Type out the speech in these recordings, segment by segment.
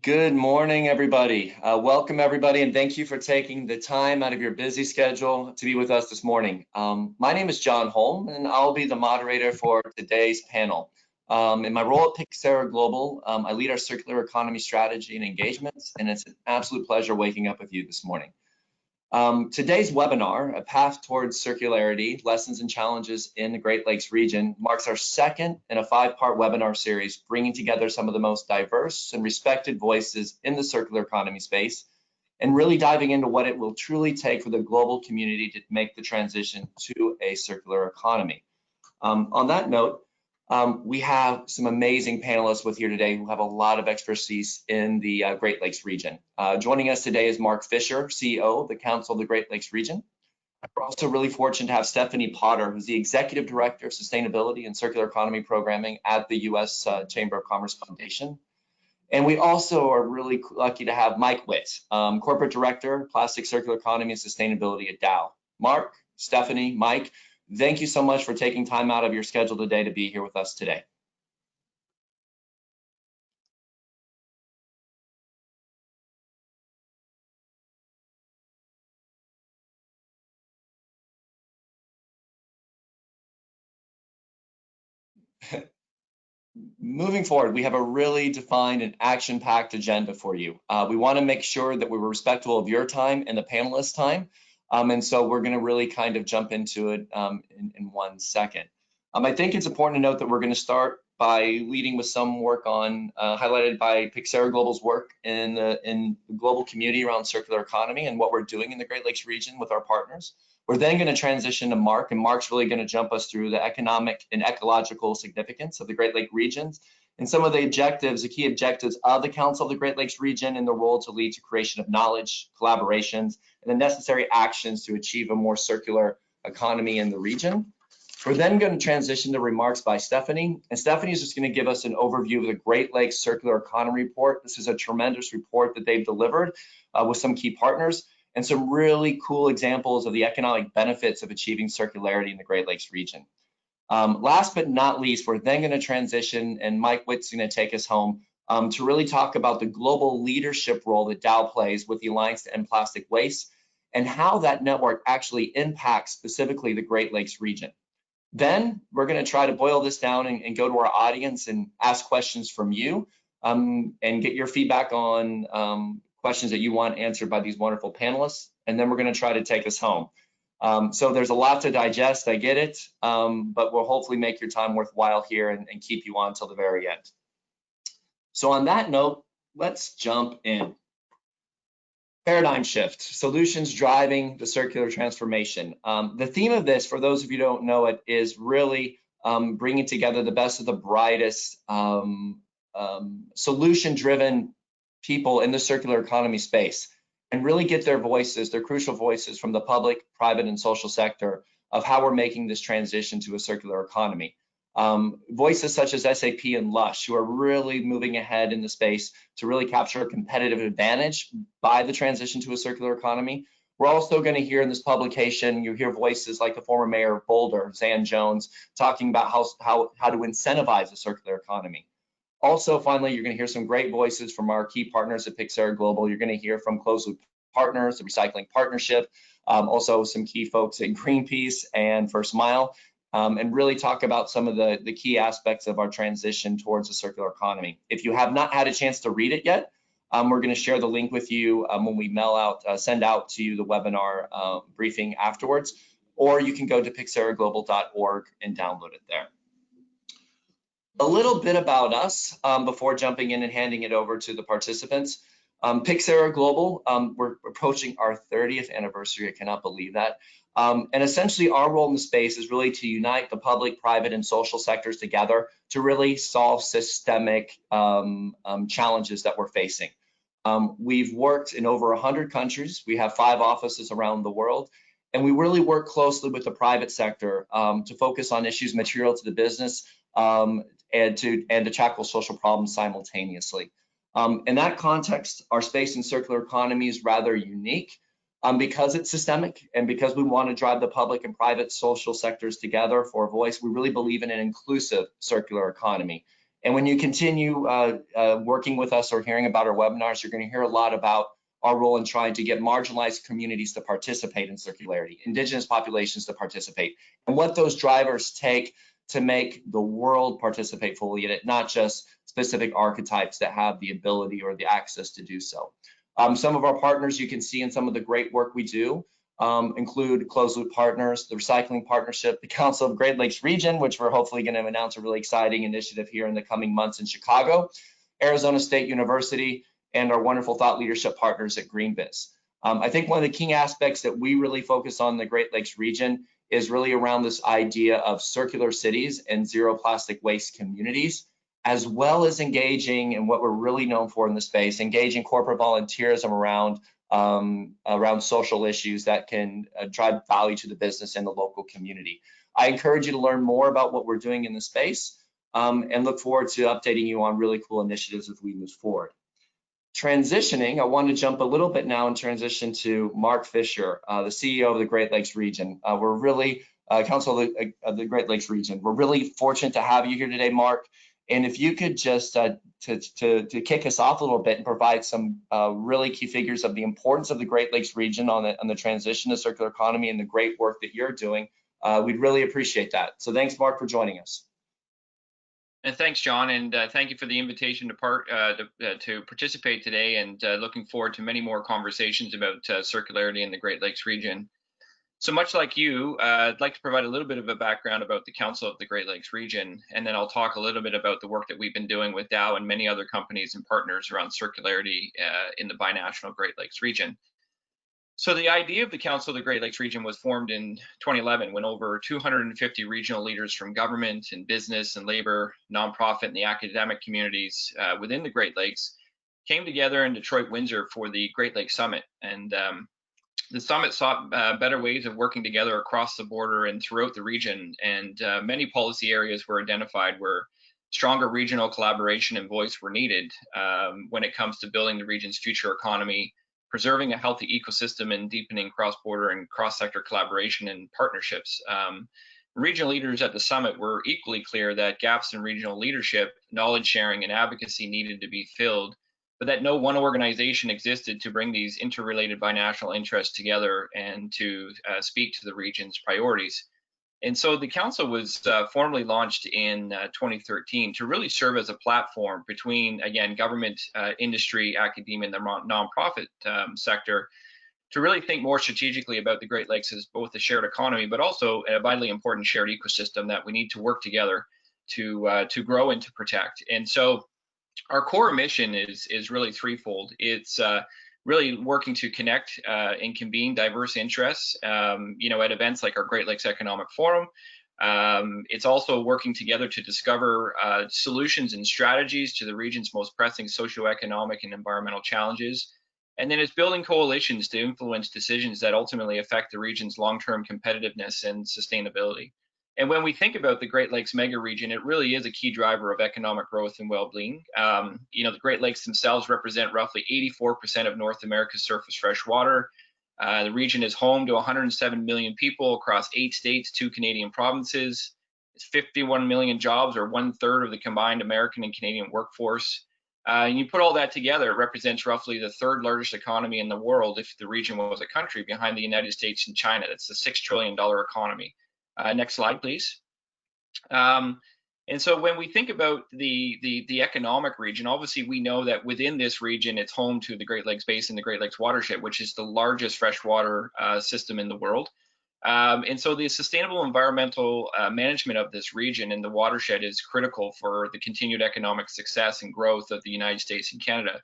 Good morning, everybody. Welcome, everybody, and thank you for taking the time out of your busy schedule to be with us this morning. My name is John Holm, and I'll be the moderator for today's panel. In my role at PYXERA Global, I lead our circular economy strategy and engagements, and it's an absolute pleasure waking up with you this morning. Today's webinar, A Path Towards Circularity, Lessons and Challenges in the Great Lakes region, marks our second in a 5-part webinar series, bringing together some of the most diverse and respected voices in the circular economy space, and really diving into what it will truly take for the global community to make the transition to a circular economy. On that note, we have some amazing panelists with here today who have a lot of expertise in the Great Lakes region. Joining us today is Mark Fisher, CEO of the Council of the Great Lakes region. We're also really fortunate to have Stephanie Potter, who's the Executive Director of Sustainability and Circular Economy Programming at the U.S. Chamber of Commerce Foundation. And we also are really lucky to have Mike Witt, Corporate Director, Plastic Circular Economy and Sustainability at Dow. Mark, Stephanie, Mike, thank you so much for taking time out of your schedule today to be here with us today. Moving forward, we have a really defined and action-packed agenda for you. We want to make sure that we're respectful of your time and the panelists' time. And so we're going to really kind of jump into it in 1 second. I think it's important to note that we're going to start by leading with some work on highlighted by PYXERA Global's work in the global community around circular economy and what we're doing in the Great Lakes region with our partners. We're then going to transition to Mark, and Mark's really going to jump us through the economic and ecological significance of the Great Lake regions and some of the objectives, the key objectives of the Council of the Great Lakes region and the role to lead to creation of knowledge, collaborations, and the necessary actions to achieve a more circular economy in the region. We're then going to transition to remarks by Stephanie, and Stephanie is just going to give us an overview of the Great Lakes Circular Economy Report. This is a tremendous report that they've delivered with some key partners and some really cool examples of the economic benefits of achieving circularity in the Great Lakes region. Last but not least, we're then going to transition, and Mike Witt's going to take us home to really talk about the global leadership role that Dow plays with the Alliance to End Plastic Waste and how that network actually impacts specifically the Great Lakes region. Then we're going to try to boil this down and go to our audience and ask questions from you and get your feedback on questions that you want answered by these wonderful panelists. And then we're going to try to take us home. So there's a lot to digest, I get it, but we'll hopefully make your time worthwhile here and keep you on until the very end. So on that note, let's jump in. Paradigm shift, solutions driving the circular transformation. The theme of this, for those of you who don't know it, is really bringing together the best of the brightest solution-driven people in the circular economy space and really get their voices, their crucial voices from the public, private, and social sector of how we're making this transition to a circular economy. Voices such as SAP and Lush, who are really moving ahead in the space to really capture a competitive advantage by the transition to a circular economy. We're also going to hear in this publication, you hear voices like the former mayor of Boulder, Zan Jones, talking about how to incentivize a circular economy. Also, finally, you're going to hear some great voices from our key partners at PYXERA Global. You're going to hear from Closed Loop Partners, the Recycling Partnership, also some key folks at Greenpeace and First Mile, and really talk about some of the key aspects of our transition towards a circular economy. If you have not had a chance to read it yet, we're going to share the link with you when we send out to you the webinar briefing afterwards, or you can go to pyxeraglobal.org and download it there. A little bit about us before jumping in and handing it over to the participants. PYXERA Global, we're approaching our 30th anniversary. I cannot believe that. And essentially our role in the space is really to unite the public, private, and social sectors together to really solve systemic challenges that we're facing. We've worked in over 100 countries. We have 5 offices around the world. And we really work closely with the private sector to focus on issues material to the business and to tackle social problems simultaneously. In that context, our space in circular economy is rather unique because it's systemic and because we want to drive the public and private social sectors together for a voice. We really believe in an inclusive circular economy. And when you continue working with us or hearing about our webinars, you're going to hear a lot about our role in trying to get marginalized communities to participate in circularity, indigenous populations to participate, and what those drivers take to make the world participate fully in it, not just specific archetypes that have the ability or the access to do so. Some of our partners you can see in some of the great work we do include Closed Loop Partners, the Recycling Partnership, the Council of Great Lakes Region, which we're hopefully going to announce a really exciting initiative here in the coming months in Chicago, Arizona State University, and our wonderful thought leadership partners at GreenBiz. I think one of the key aspects that we really focus on in the Great Lakes region is really around this idea of circular cities and zero plastic waste communities, as well as engaging in what we're really known for in the space, engaging corporate volunteerism around social issues that can drive value to the business and the local community. I encourage you to learn more about what we're doing in the space and look forward to updating you on really cool initiatives as we move forward. Transitioning, I want to jump a little bit now and transition to Mark Fisher, the CEO of the Great Lakes region. We're really, Council of the Great Lakes region. We're really fortunate to have you here today, Mark. And if you could just to kick us off a little bit and provide some really key figures of the importance of the Great Lakes region on the transition to circular economy and the great work that you're doing, we'd really appreciate that. So thanks, Mark, for joining us. And thanks, John, and thank you for the invitation to participate today, and looking forward to many more conversations about circularity in the Great Lakes region. So much like you, I'd like to provide a little bit of a background about the Council of the Great Lakes region, and then I'll talk a little bit about the work that we've been doing with Dow and many other companies and partners around circularity in the binational Great Lakes region. So the idea of the Council of the Great Lakes region was formed in 2011 when over 250 regional leaders from government and business and labor, nonprofit, and the academic communities within the Great Lakes came together in Detroit, Windsor for the Great Lakes Summit. And the summit sought better ways of working together across the border and throughout the region. And many policy areas were identified where stronger regional collaboration and voice were needed when it comes to building the region's future economy, preserving a healthy ecosystem, and deepening cross-border and cross-sector collaboration and partnerships. Regional leaders at the summit were equally clear that gaps in regional leadership, knowledge sharing, and advocacy needed to be filled, but that no one organization existed to bring these interrelated binational interests together and to speak to the region's priorities. And so the council was formally launched in 2013 to really serve as a platform between, again, government, industry, academia, and the nonprofit sector to really think more strategically about the Great Lakes as both a shared economy, but also a vitally important shared ecosystem that we need to work together to grow and to protect. And so our core mission is really threefold. It's really working to connect and convene diverse interests, at events like our Great Lakes Economic Forum. It's also working together to discover solutions and strategies to the region's most pressing socioeconomic and environmental challenges. And then it's building coalitions to influence decisions that ultimately affect the region's long-term competitiveness and sustainability. And when we think about the Great Lakes mega region, it really is a key driver of economic growth and well-being. The Great Lakes themselves represent roughly 84% of North America's surface fresh water. The region is home to 107 million people across 8 states, 2 Canadian provinces. It's 51 million jobs, or 1/3 of the combined American and Canadian workforce. And you put all that together, it represents roughly the 3rd largest economy in the world if the region was a country, behind the United States and China. That's a $6 trillion economy. Next slide, please. And so when we think about the economic region, obviously we know that within this region, it's home to the Great Lakes Basin, the Great Lakes watershed, which is the largest freshwater system in the world. And so the sustainable environmental management of this region and the watershed is critical for the continued economic success and growth of the United States and Canada.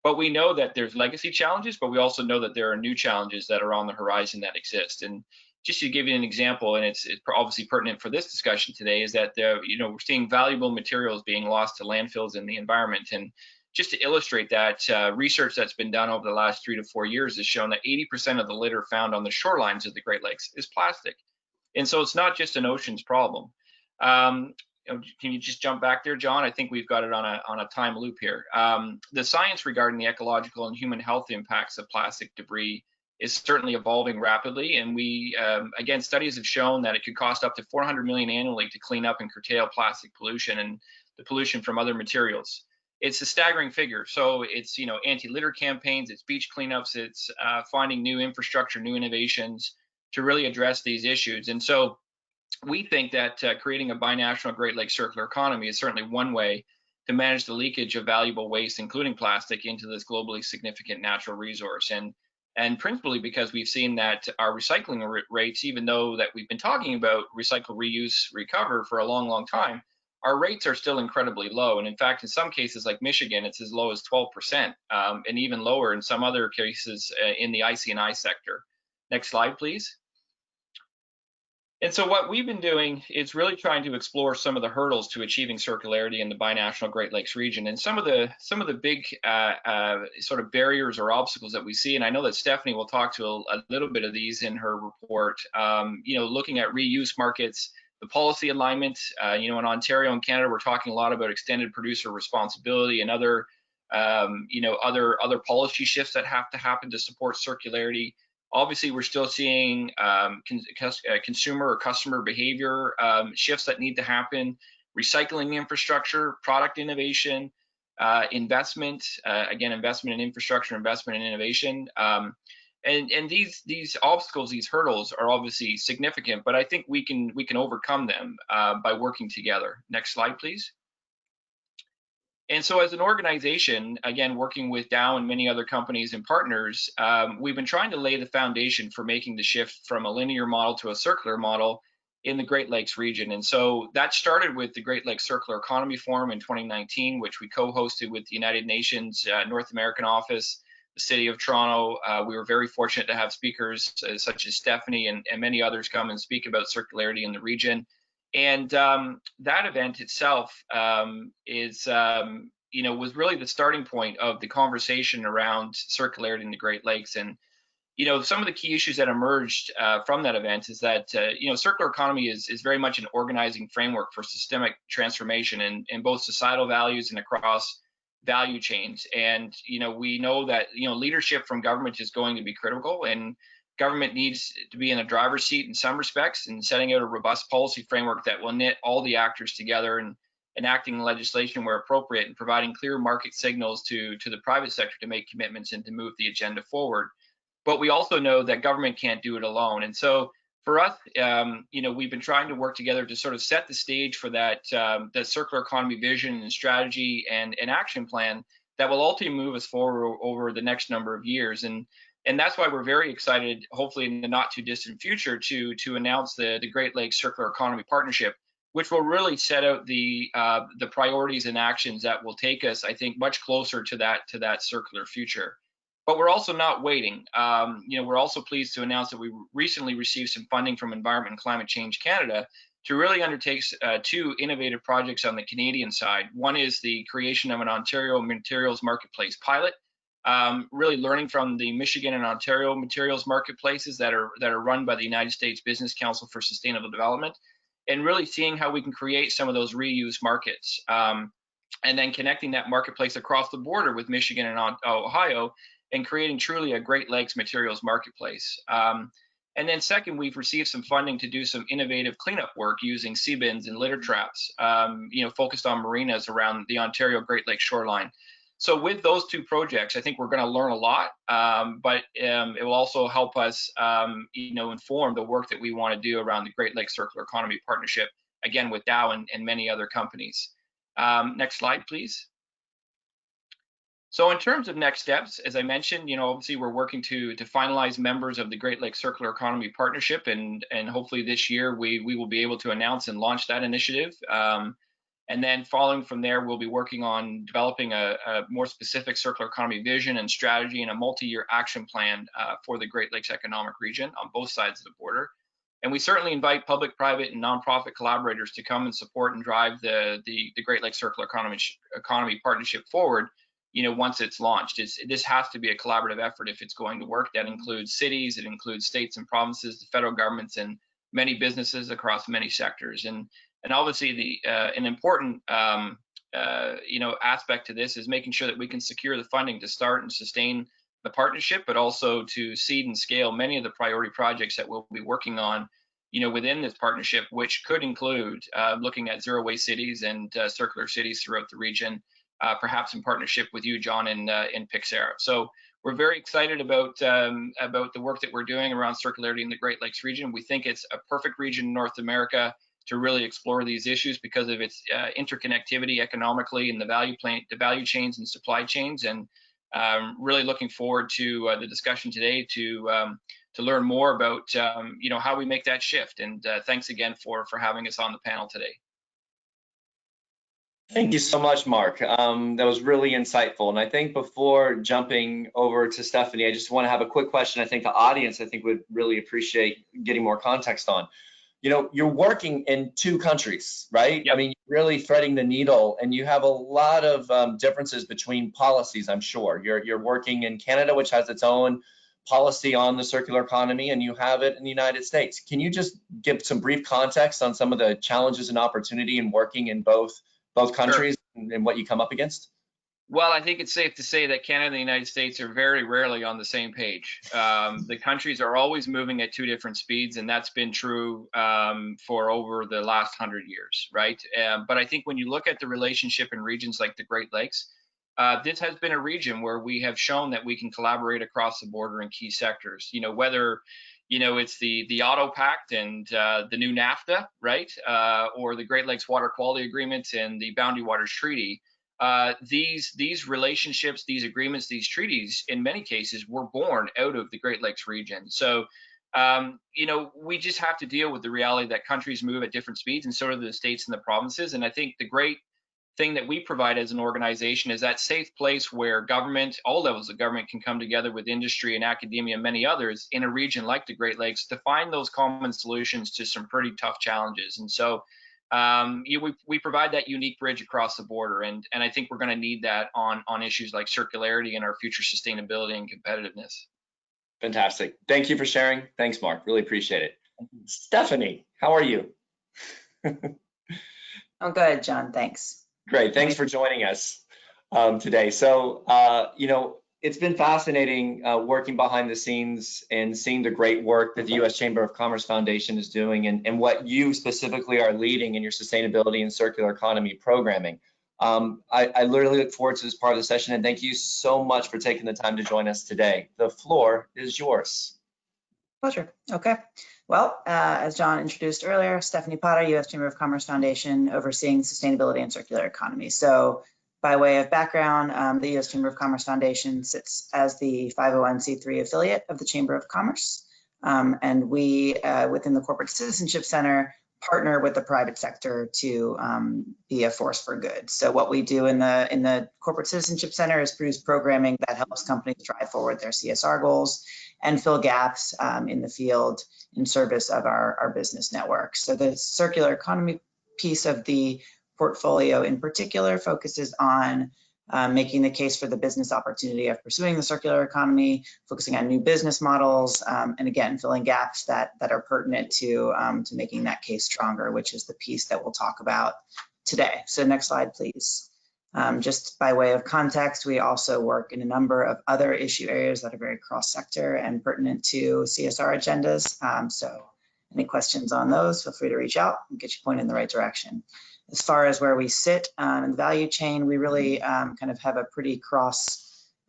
But we know that there's legacy challenges, but we also know that there are new challenges that are on the horizon that exist. And just to give you an example, and it's obviously pertinent for this discussion today, is that we're seeing valuable materials being lost to landfills in the environment. And just to illustrate that, research that's been done over the last 3 to 4 years has shown that 80% of the litter found on the shorelines of the Great Lakes is plastic. And so it's not just an oceans problem. Can you just jump back there, John? I think we've got it on a time loop here. The science regarding the ecological and human health impacts of plastic debris is certainly evolving rapidly, and again, studies have shown that it could cost up to $400 million annually to clean up and curtail plastic pollution. And the pollution from other materials. It's a staggering figure. So it's, anti-litter campaigns, it's beach cleanups, it's finding new infrastructure, new innovations to really address these issues. And so we think that creating a binational Great Lakes circular economy is certainly one way to manage the leakage of valuable waste, including plastic, into this globally significant natural resource. And principally because we've seen that our recycling rates, even though that we've been talking about recycle, reuse, recover for a long, long time, our rates are still incredibly low. And in fact, in some cases like Michigan, it's as low as 12%, and even lower in some other cases in the IC&I sector. Next slide, please. And so what we've been doing is really trying to explore some of the hurdles to achieving circularity in the binational Great Lakes region, and some of the big sort of barriers or obstacles that we see. And I know that Stephanie will talk to a little bit of these in her report. Looking at reuse markets, the policy alignment. In Ontario and Canada, we're talking a lot about extended producer responsibility and other policy shifts that have to happen to support circularity. Obviously, we're still seeing consumer or customer behavior shifts that need to happen, recycling infrastructure, product innovation, investment, investment in infrastructure, investment in innovation. And these obstacles, these hurdles are obviously significant, but I think we can overcome them by working together. Next slide, please. And so as an organization, again, working with Dow and many other companies and partners, we've been trying to lay the foundation for making the shift from a linear model to a circular model in the Great Lakes region. And so that started with the Great Lakes Circular Economy Forum in 2019, which we co-hosted with the United Nations North American Office, the City of Toronto. We were very fortunate to have speakers such as Stephanie and many others come and speak about circularity in the region. And that event itself was really the starting point of the conversation around circularity in the Great Lakes. And some of the key issues that emerged from that event is that circular economy is very much an organizing framework for systemic transformation in both societal values and across value chains. And we know that leadership from government is going to be critical, and government needs to be in a driver's seat in some respects, and setting out a robust policy framework that will knit all the actors together and enacting legislation where appropriate, and providing clear market signals to the private sector to make commitments and to move the agenda forward. But we also know that government can't do it alone. And so for us, we've been trying to work together to sort of set the stage for that circular economy vision and strategy and action plan that will ultimately move us forward over the next number of years. And that's why we're very excited, hopefully in the not too distant future, to announce the Great Lakes Circular Economy Partnership, which will really set out the priorities and actions that will take us, I think, much closer to that circular future. But we're also not waiting. We're also pleased to announce that we recently received some funding from Environment and Climate Change Canada to really undertake two innovative projects on the Canadian side. One is the creation of an Ontario materials marketplace pilot, really learning from the Michigan and Ontario materials marketplaces that are run by the United States Business Council for Sustainable Development, and really seeing how we can create some of those reuse markets, and then connecting that marketplace across the border with Michigan and Ohio, and creating truly a Great Lakes materials marketplace. And then second, we've received some funding to do some innovative cleanup work using sea bins and litter traps, focused on marinas around the Ontario Great Lakes shoreline. So with those two projects, I think we're going to learn a lot, but it will also help us, inform the work that we want to do around the Great Lakes Circular Economy Partnership, again, with Dow and many other companies. Next slide, please. So in terms of next steps, as I mentioned, obviously we're working to finalize members of the Great Lakes Circular Economy Partnership, and hopefully this year we will be able to announce and launch that initiative. And then following from there, we'll be working on developing a more specific circular economy vision and strategy and a multi-year action plan for the Great Lakes economic region on both sides of the border. And we certainly invite public, private, and nonprofit collaborators to come and support and drive the Great Lakes Circular Economy Partnership forward, once it's launched. This has to be a collaborative effort if it's going to work. That includes cities, it includes states and provinces, the federal governments, and many businesses across many sectors. And obviously, an important aspect to this is making sure that we can secure the funding to start and sustain the partnership, but also to seed and scale many of the priority projects that we'll be working on, within this partnership, which could include looking at zero waste cities and circular cities throughout the region, perhaps in partnership with you, John, in PYXERA. So we're very excited about the work that we're doing around circularity in the Great Lakes region. We think it's a perfect region in North America to really explore these issues because of its interconnectivity economically and the value chains and supply chains. And really looking forward to the discussion today to learn more about how we make that shift. And thanks again for having us on the panel today. Thank you so much, Mark. That was really insightful. And I think before jumping over to Stephanie, I just want to have a quick question. I think the audience, would really appreciate getting more context on. You're working in 2 countries, right? Yep. I mean, really threading the needle, and you have a lot of differences between policies, I'm sure. You're working in Canada, which has its own policy on the circular economy, and you have it in the United States. Can you just give some brief context on some of the challenges and opportunity in working in both countries? Sure. And what you come up against? Well, I think it's safe to say that Canada and the United States are very rarely on the same page. The countries are always moving at 2 different speeds, and that's been true for over the last 100 years, right? But I think when you look at the relationship in regions like the Great Lakes, this has been a region where we have shown that we can collaborate across the border in key sectors. Whether it's the Auto Pact and the new NAFTA, right, or the Great Lakes Water Quality Agreement and the Boundary Waters Treaty. These relationships, these agreements, these treaties, in many cases, were born out of the Great Lakes region. So, we just have to deal with the reality that countries move at different speeds, and so do the states and the provinces. And I think the great thing that we provide as an organization is that safe place where government, all levels of government, can come together with industry and academia and many others in a region like the Great Lakes to find those common solutions to some pretty tough challenges. And so we provide that unique bridge across the border, and I think we're going to need that on issues like circularity and our future sustainability and competitiveness. Fantastic. Thank you for sharing. Thanks, Mark. Really appreciate it. Stephanie, how are you? I'm good, John. Thanks. Great. Thanks for joining us today. So, it's been fascinating working behind the scenes and seeing the great work that the U.S. Chamber of Commerce Foundation is doing and what you specifically are leading in your sustainability and circular economy programming. I literally look forward to this part of the session, and thank you so much for taking the time to join us today. The floor is yours. Pleasure. Okay. Well, as John introduced earlier, Stephanie Potter, U.S. Chamber of Commerce Foundation, overseeing sustainability and circular economy. So, by way of background, the U.S. Chamber of Commerce Foundation sits as the 501c3 affiliate of the Chamber of Commerce. And we, within the Corporate Citizenship Center, partner with the private sector to be a force for good. So what we do in the Corporate Citizenship Center is produce programming that helps companies drive forward their CSR goals and fill gaps in the field in service of our business network. So the circular economy piece of the portfolio in particular focuses on making the case for the business opportunity of pursuing the circular economy, focusing on new business models, and again, filling gaps that are pertinent to making that case stronger, which is the piece that we'll talk about today. So next slide, please. Just by way of context, we also work in a number of other issue areas that are very cross-sector and pertinent to CSR agendas. So any questions on those, feel free to reach out and get you pointed in the right direction. As far as where we sit in the value chain, we really kind of have a pretty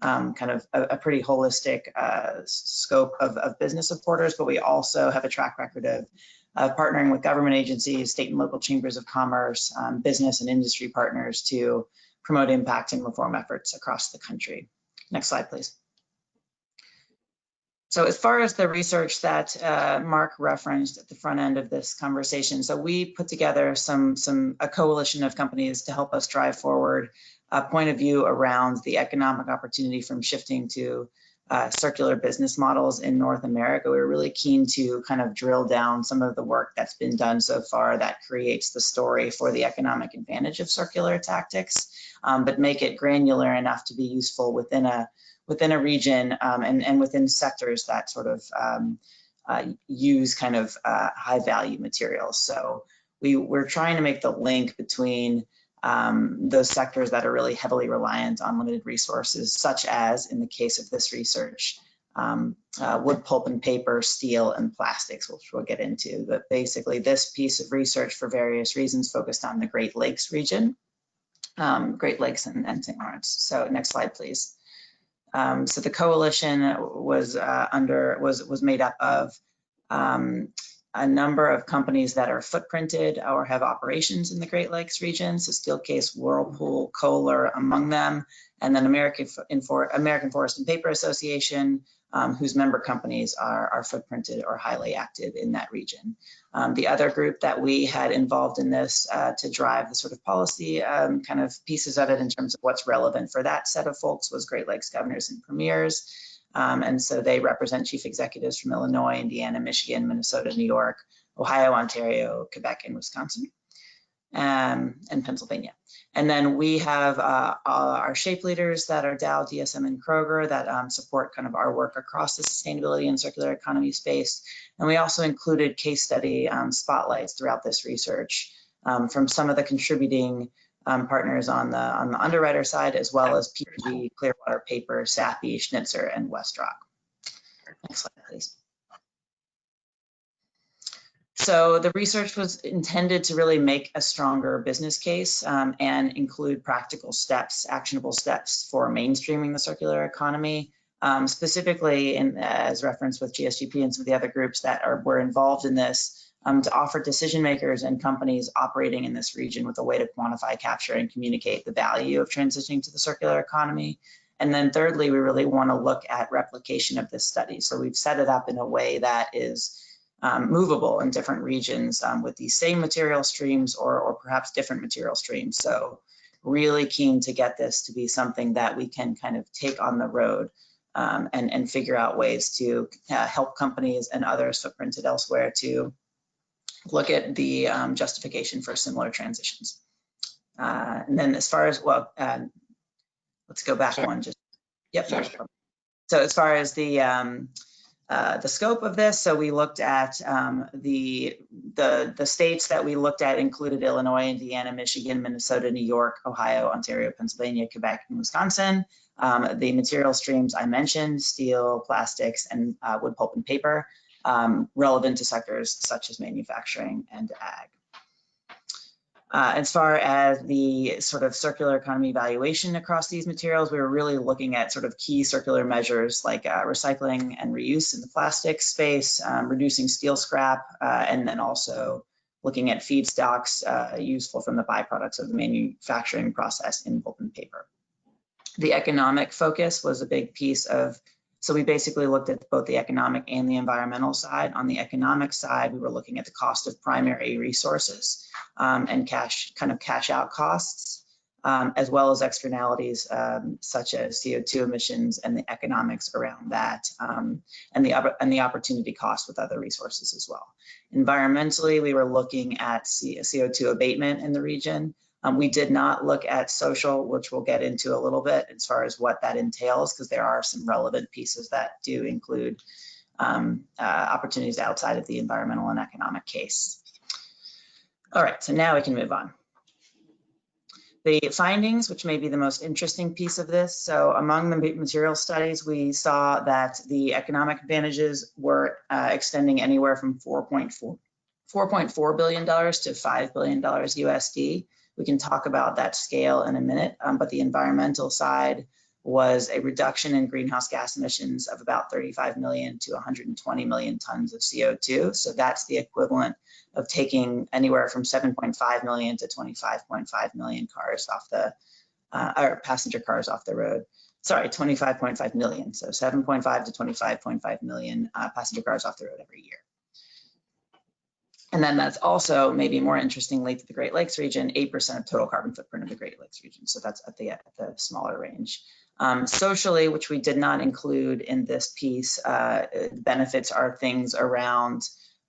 a pretty holistic scope of business supporters, but we also have a track record of partnering with government agencies, state and local chambers of commerce, business and industry partners to promote impact and reform efforts across the country. Next slide, please. So as far as the research that Mark referenced at the front end of this conversation, so we put together a coalition of companies to help us drive forward a point of view around the economic opportunity from shifting to circular business models in North America. We're really keen to kind of drill down some of the work that's been done so far that creates the story for the economic advantage of circular tactics, but make it granular enough to be useful within a region and within sectors that sort of use kind of high value materials. So we're trying to make the link between those sectors that are really heavily reliant on limited resources, such as in the case of this research, wood, pulp and paper, steel, and plastics, which we'll get into. But basically, this piece of research, for various reasons, focused on the Great Lakes region, Great Lakes and St. Lawrence. So next slide, please. So the coalition was made up of a number of companies that are footprinted or have operations in the Great Lakes region. So Steelcase, Whirlpool, Kohler among them, and then American Forest and Paper Association, whose member companies are footprinted or highly active in that region. The other group that we had involved in this to drive the sort of policy kind of pieces of it in terms of what's relevant for that set of folks was Great Lakes governors and premiers. And so they represent chief executives from Illinois, Indiana, Michigan, Minnesota, New York, Ohio, Ontario, Quebec, and Wisconsin, and Pennsylvania. And then we have our shape leaders that are Dow, DSM, and Kroger that support kind of our work across the sustainability and circular economy space. And we also included case study spotlights throughout this research from some of the contributing partners on the underwriter side, as well as PG, Clearwater Paper, Sappi, Schnitzer, and Westrock. Next slide, please. So the research was intended to really make a stronger business case and include practical steps, actionable steps for mainstreaming the circular economy, specifically as referenced with GSGP and some of the other groups that were involved in this, to offer decision makers and companies operating in this region with a way to quantify, capture, and communicate the value of transitioning to the circular economy. And then thirdly, we really want to look at replication of this study. So we've set it up in a way that is movable in different regions with these same material streams or perhaps different material streams. So really keen to get this to be something that we can kind of take on the road and figure out ways to help companies and others footprinted elsewhere to look at the justification for similar transitions. And then as far as, well, let's go back one. Just, yep. So as far as the scope of this, so we looked at the states that we looked at included Illinois, Indiana, Michigan, Minnesota, New York, Ohio, Ontario, Pennsylvania, Quebec, and Wisconsin. The material streams I mentioned, steel, plastics, and wood, pulp, and paper, relevant to sectors such as manufacturing and ag. As far as the sort of circular economy evaluation across these materials, we were really looking at sort of key circular measures like recycling and reuse in the plastic space, reducing steel scrap, and then also looking at feedstocks useful from the byproducts of the manufacturing process in pulp and paper. The economic focus was a big piece of, so we basically looked at both the economic and the environmental side. On the economic side, we were looking at the cost of primary resources and cash out costs, as well as externalities such as CO2 emissions and the economics around that, and the opportunity cost with other resources as well. Environmentally, we were looking at CO2 abatement in the region. We did not look at social, which we'll get into a little bit as far as what that entails, because there are some relevant pieces that do include opportunities outside of the environmental and economic case. All right, so now we can move on. The findings, which may be the most interesting piece of this. So among the material studies, we saw that the economic advantages were extending anywhere from $4.4 billion to $5 billion USD. We can talk about that scale in a minute, but the environmental side was a reduction in greenhouse gas emissions of about 35 million to 120 million tons of CO2. So that's the equivalent of taking anywhere from 7.5 million to 25.5 million cars off the, or passenger cars off the road. Sorry, 25.5 million. So 7.5 to 25.5 million passenger cars off the road every year. And then that's also, maybe more interestingly, to the Great Lakes region, 8% of total carbon footprint of the Great Lakes region. So that's at the smaller range. Socially, which we did not include in this piece, benefits are things around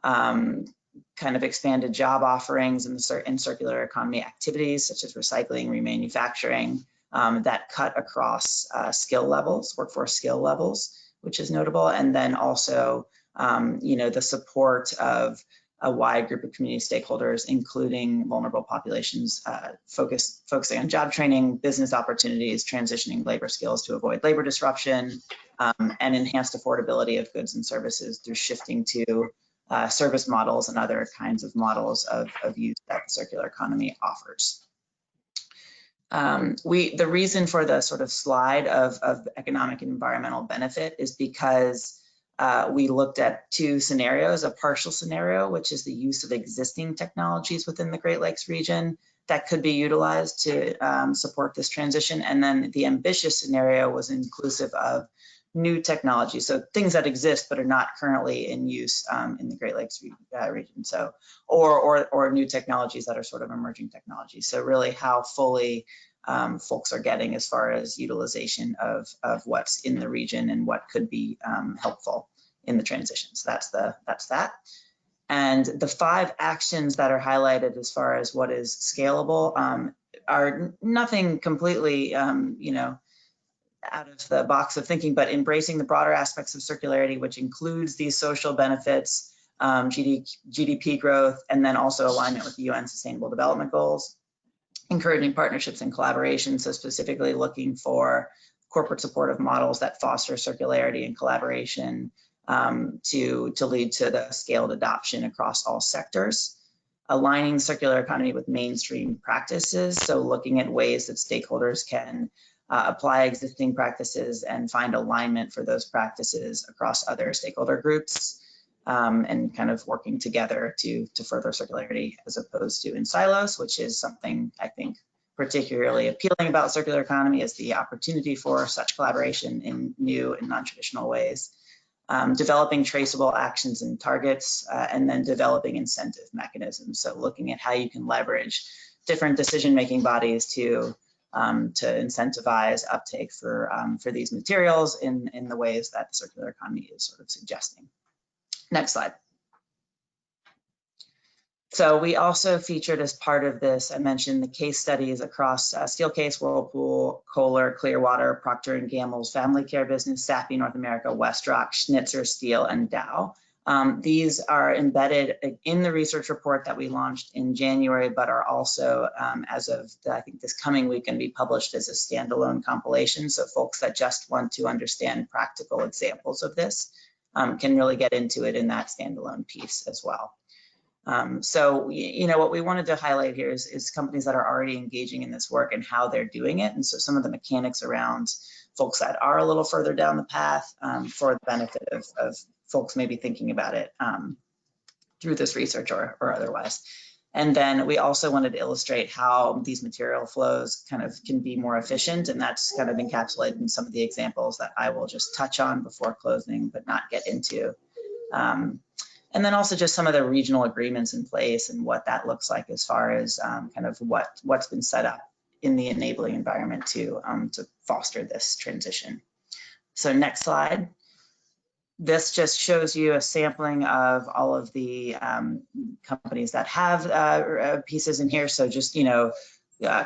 kind of expanded job offerings in circular economy activities, such as recycling, remanufacturing, that cut across skill levels, workforce skill levels, which is notable. And then also, you know, the support of a wide group of community stakeholders, including vulnerable populations, focusing on job training, business opportunities, transitioning labor skills to avoid labor disruption, and enhanced affordability of goods and services through shifting to service models and other kinds of models of use that the circular economy offers. The reason for the sort of slide of economic and environmental benefit is because we looked at two scenarios: a partial scenario, which is the use of existing technologies within the Great Lakes region that could be utilized to support this transition. And then the ambitious scenario was inclusive of new technology, so things that exist but are not currently in use in the Great Lakes region. So, or new technologies that are sort of emerging technologies. So really how fully folks are getting as far as utilization of what's in the region and what could be helpful in the transition. So that's that. And the 5 actions that are highlighted as far as what is scalable are nothing completely, you know, out of the box of thinking, but embracing the broader aspects of circularity, which includes these social benefits, GDP growth, and then also alignment with the UN Sustainable Development Goals. Encouraging partnerships and collaboration, so specifically looking for corporate supportive models that foster circularity and collaboration to lead to the scaled adoption across all sectors. Aligning circular economy with mainstream practices, so looking at ways that stakeholders can apply existing practices and find alignment for those practices across other stakeholder groups, and kind of working together to further circularity as opposed to in silos, which is something I think particularly appealing about circular economy, is the opportunity for such collaboration in new and non-traditional ways. Developing traceable actions and targets, and then developing incentive mechanisms. So looking at how you can leverage different decision-making bodies to incentivize uptake for these materials in the ways that the circular economy is sort of suggesting. Next slide. So we also featured as part of this, I mentioned the case studies across Steelcase, Whirlpool, Kohler, Clearwater, Procter & Gamble's family care business, Sappi North America, WestRock, Schnitzer Steel, and Dow. These are embedded in the research report that we launched in January, but are also, as of I think this coming week, going to be published as a standalone compilation. So folks that just want to understand practical examples of this can really get into it in that standalone piece as well. So, you know, what we wanted to highlight here is companies that are already engaging in this work and how they're doing it. And so some of the mechanics around folks that are a little further down the path for the benefit of folks maybe thinking about it through this research or otherwise. And then we also wanted to illustrate how these material flows kind of can be more efficient, and that's kind of encapsulated in some of the examples that I will just touch on before closing, but not get into. And then also just some of the regional agreements in place and what that looks like as far as kind of what's been set up in the enabling environment to foster this transition. So next slide. This just shows you a sampling of all of the companies that have pieces in here. So just, you know,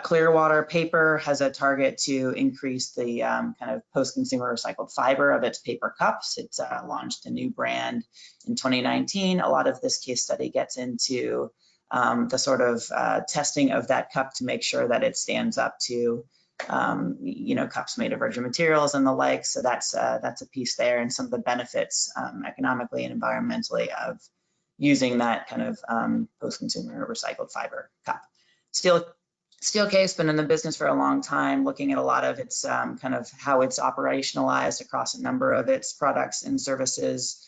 Clearwater Paper has a target to increase the kind of post-consumer recycled fiber of its paper cups. It's launched a new brand in 2019. A lot of this case study gets into the sort of testing of that cup to make sure that it stands up to you know, cups made of virgin materials and the like. So that's a piece there, and some of the benefits economically and environmentally of using that kind of post-consumer recycled fiber cup. Steelcase been in the business for a long time, looking at a lot of its kind of how it's operationalized across a number of its products and services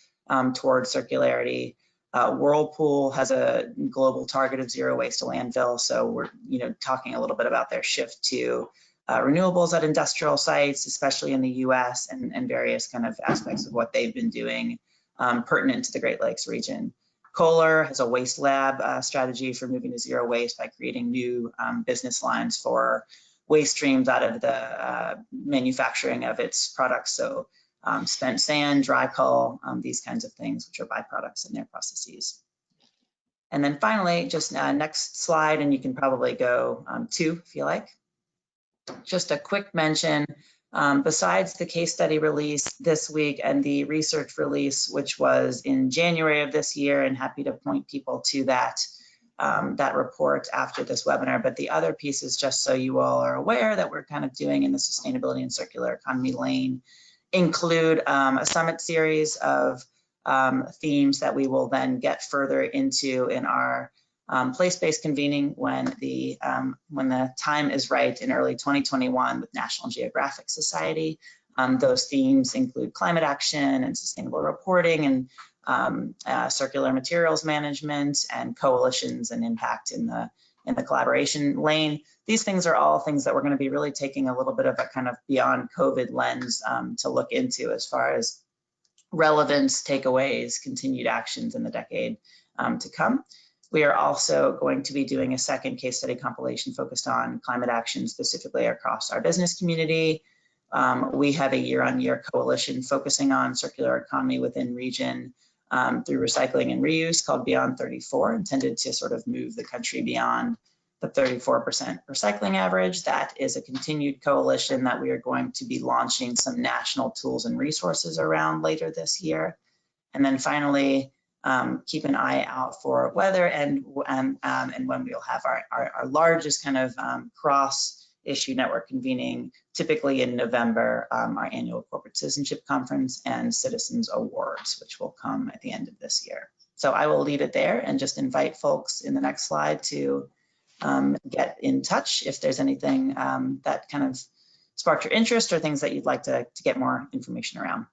towards circularity. Whirlpool has a global target of zero waste to landfill, so we're, you know, talking a little bit about their shift to renewables at industrial sites, especially in the US, and various kind of aspects of what they've been doing pertinent to the Great Lakes region. Kohler has a waste lab strategy for moving to zero waste by creating new business lines for waste streams out of the manufacturing of its products. So spent sand, dry coal, these kinds of things, which are byproducts in their processes. And then finally, just next slide, and you can probably go 2 if you like. Just a quick mention Besides the case study release this week and the research release, which was in January of this year, and happy to point people to that report after this webinar. But the other piece is just so you all are aware that we're kind of doing in the sustainability and circular economy lane include a summit series of themes that we will then get further into in our place-based convening when the time is right in early 2021 with National Geographic Society. Those themes include climate action and sustainable reporting and circular materials management and coalitions and impact in the collaboration lane. These things are all things that we're going to be really taking a little bit of a kind of beyond COVID lens to look into as far as relevance, takeaways, continued actions in the decade to come. We are also going to be doing a second case study compilation focused on climate action specifically across our business community. We have a year-on-year coalition focusing on circular economy within region through recycling and reuse called Beyond 34, intended to sort of move the country beyond the 34% recycling average. That is a continued coalition that we are going to be launching some national tools and resources around later this year. And then finally, keep an eye out for weather and when we'll have our largest kind of cross-issue network convening, typically in November, our annual corporate citizenship conference and citizens awards, which will come at the end of this year. So I will leave it there and just invite folks in the next slide to get in touch if there's anything that kind of sparked your interest or things that you'd like to get more information around.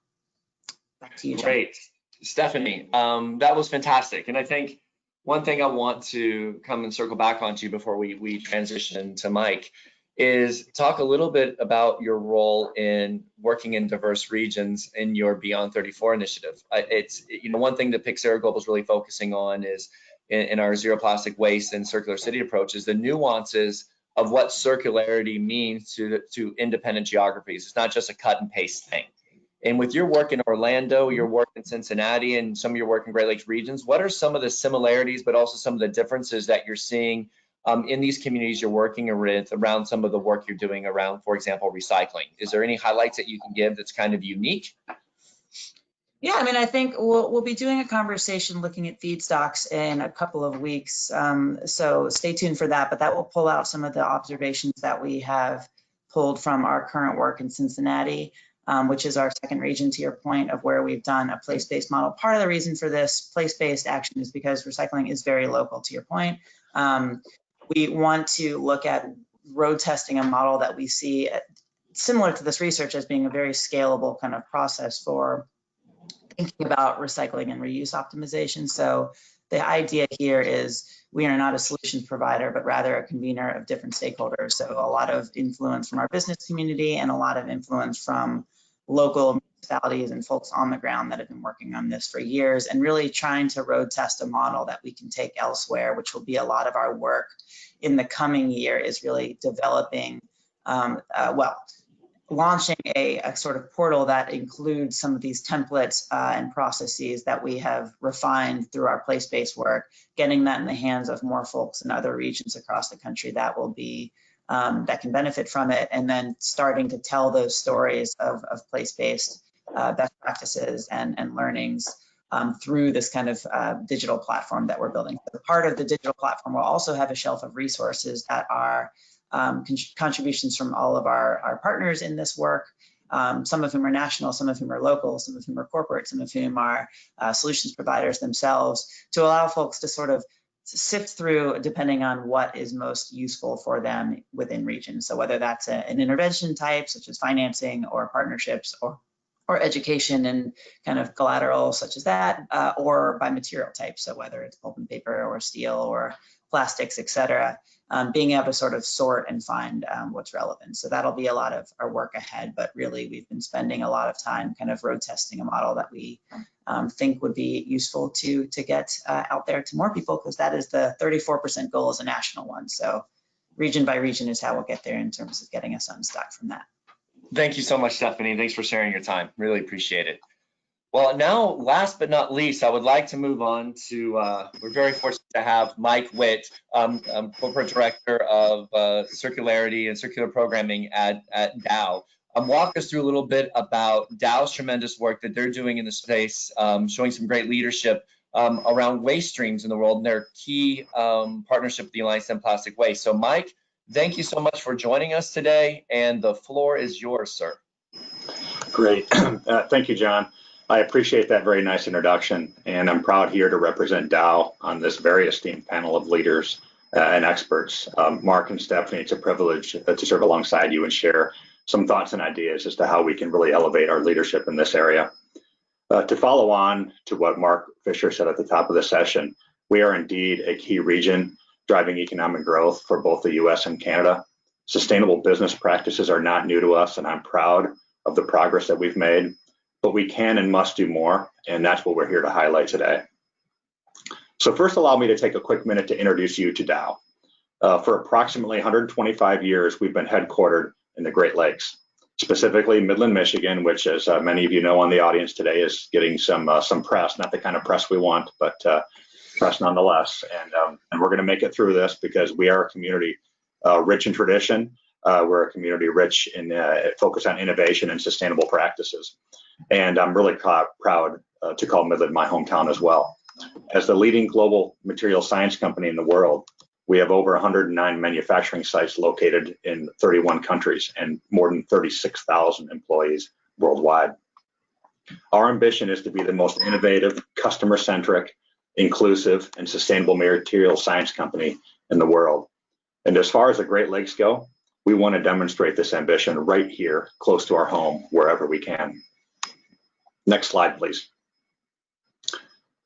Back to you, John. Great. Stephanie, that was fantastic. And I think one thing I want to come and circle back onto before we transition to Mike is talk a little bit about your role in working in diverse regions in your Beyond 34 initiative. It's, you know, one thing that PYXERA Global is really focusing on is in our zero plastic waste and circular city approach is the nuances of what circularity means to independent geographies. It's not just a cut and paste thing. And with your work in Orlando, your work in Cincinnati, and some of your work in Great Lakes regions, what are some of the similarities, but also some of the differences that you're seeing in these communities you're working with around some of the work you're doing around, for example, recycling? Is there any highlights that you can give that's kind of unique? Yeah, I mean, I think we'll be doing a conversation looking at feedstocks in a couple of weeks. So stay tuned for that, but that will pull out some of the observations that we have pulled from our current work in Cincinnati. Which is our second region, to your point, of where we've done a place-based model. Part of the reason for this place-based action is because recycling is very local, to your point. We want to look at road testing a model that we see similar to this research as being a very scalable kind of process for thinking about recycling and reuse optimization. So the idea here is we are not a solutions provider, but rather a convener of different stakeholders. So a lot of influence from our business community and a lot of influence from local municipalities and folks on the ground that have been working on this for years and really trying to road test a model that we can take elsewhere, which will be a lot of our work in the coming year is really developing, launching a sort of portal that includes some of these templates and processes that we have refined through our place-based work, getting that in the hands of more folks in other regions across the country that will be that can benefit from it, and then starting to tell those stories of place-based best practices and learnings through this kind of digital platform that we're building. So part of the digital platform will also have a shelf of resources that are contributions from all of our partners in this work, some of whom are national, some of whom are local, some of whom are corporate, some of whom are solutions providers themselves, to allow folks to sort of sift through depending on what is most useful for them within region. So whether that's an intervention type, such as financing or partnerships or education and kind of collateral such as that, or by material type. So whether it's pulp and paper or steel or plastics, et cetera, being able to sort of sort and find what's relevant. So that'll be a lot of our work ahead, but really we've been spending a lot of time kind of road testing a model that we think would be useful to get out there to more people, because that is the 34% goal is a national one. So region by region is how we'll get there in terms of getting us unstuck from that. Thank you so much, Stephanie. Thanks for sharing your time. Really appreciate it. Well, now, last but not least, I would like to move on to, we're very fortunate to have Mike Witt, Corporate Director of Circularity and Circular Programming at Dow. walk us through a little bit about Dow's tremendous work that they're doing in the space, showing some great leadership around waste streams in the world and their key partnership with the Alliance to End Plastic Waste. So Mike, thank you so much for joining us today, and the floor is yours, sir. Great. Thank you, John. I appreciate that very nice introduction, and I'm proud here to represent Dow on this very esteemed panel of leaders and experts. Mark and Stephanie, it's a privilege to serve alongside you and share some thoughts and ideas as to how we can really elevate our leadership in this area. To follow on to what Mark Fisher said at the top of the session, we are indeed a key region driving economic growth for both the US and Canada. Sustainable business practices are not new to us, and I'm proud of the progress that we've made, but we can and must do more, and that's what we're here to highlight today. So first, allow me to take a quick minute to introduce you to Dow. For approximately 125 years, we've been headquartered in the Great Lakes, specifically Midland, Michigan, which, as many of you know on the audience today, is getting some press, not the kind of press we want, but press nonetheless. And we're going to make it through this because we are a community rich in tradition. We're a community rich in focus on innovation and sustainable practices. And I'm really proud to call Midland my hometown as well. As the leading global material science company in the world, we have over 109 manufacturing sites located in 31 countries and more than 36,000 employees worldwide. Our ambition is to be the most innovative, customer-centric, inclusive, and sustainable material science company in the world. And as far as the Great Lakes go, we want to demonstrate this ambition right here, close to our home, wherever we can. Next slide, please.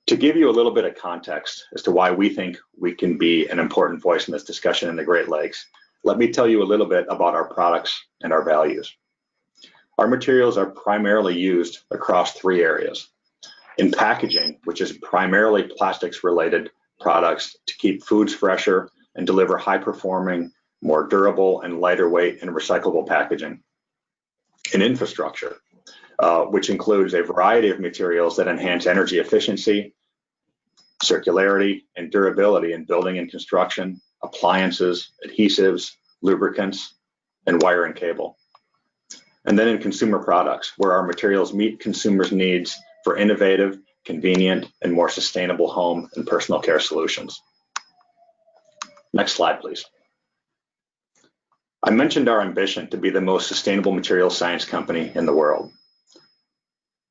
To give you a little bit of context as to why we think we can be an important voice in this discussion in the Great Lakes, let me tell you a little bit about our products and our values. Our materials are primarily used across three areas. In packaging, which is primarily plastics-related products to keep foods fresher and deliver high-performing, more durable and lighter weight and recyclable packaging. In infrastructure, which includes a variety of materials that enhance energy efficiency, circularity, and durability in building and construction, appliances, adhesives, lubricants, and wire and cable. And then in consumer products, where our materials meet consumers' needs for innovative, convenient, and more sustainable home and personal care solutions. Next slide, please. I mentioned our ambition to be the most sustainable material science company in the world.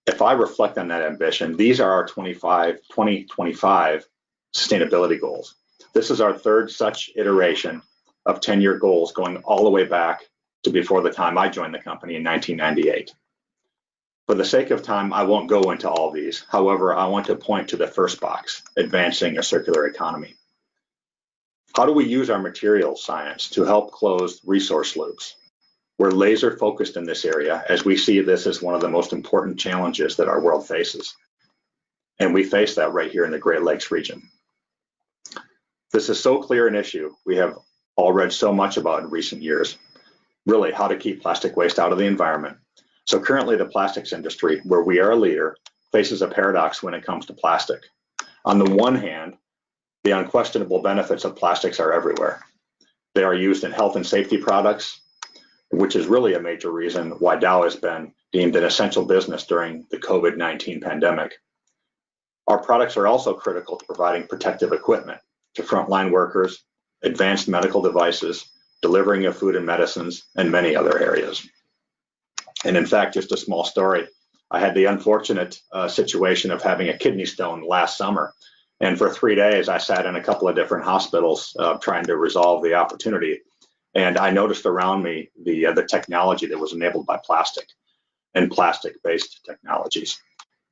If I reflect on that ambition, these are our 2025 sustainability goals. This is our third such iteration of 10-year goals going all the way back to before the time I joined the company in 1998. For the sake of time, I won't go into all these. However, I want to point to the first box, advancing a circular economy. How do we use our material science to help close resource loops? We're laser focused in this area as we see this as one of the most important challenges that our world faces. And we face that right here in the Great Lakes region. This is so clear an issue we have all read so much about in recent years, really how to keep plastic waste out of the environment. So currently the plastics industry, where we are a leader, faces a paradox when it comes to plastic. On the one hand, the unquestionable benefits of plastics are everywhere. They are used in health and safety products, which is really a major reason why Dow has been deemed an essential business during the COVID-19 pandemic. Our products are also critical to providing protective equipment to frontline workers, advanced medical devices, delivering of food and medicines, and many other areas. And in fact, just a small story, I had the unfortunate situation of having a kidney stone last summer. And for 3 days, I sat in a couple of different hospitals trying to resolve the opportunity. And I noticed around me the technology that was enabled by plastic and plastic-based technologies.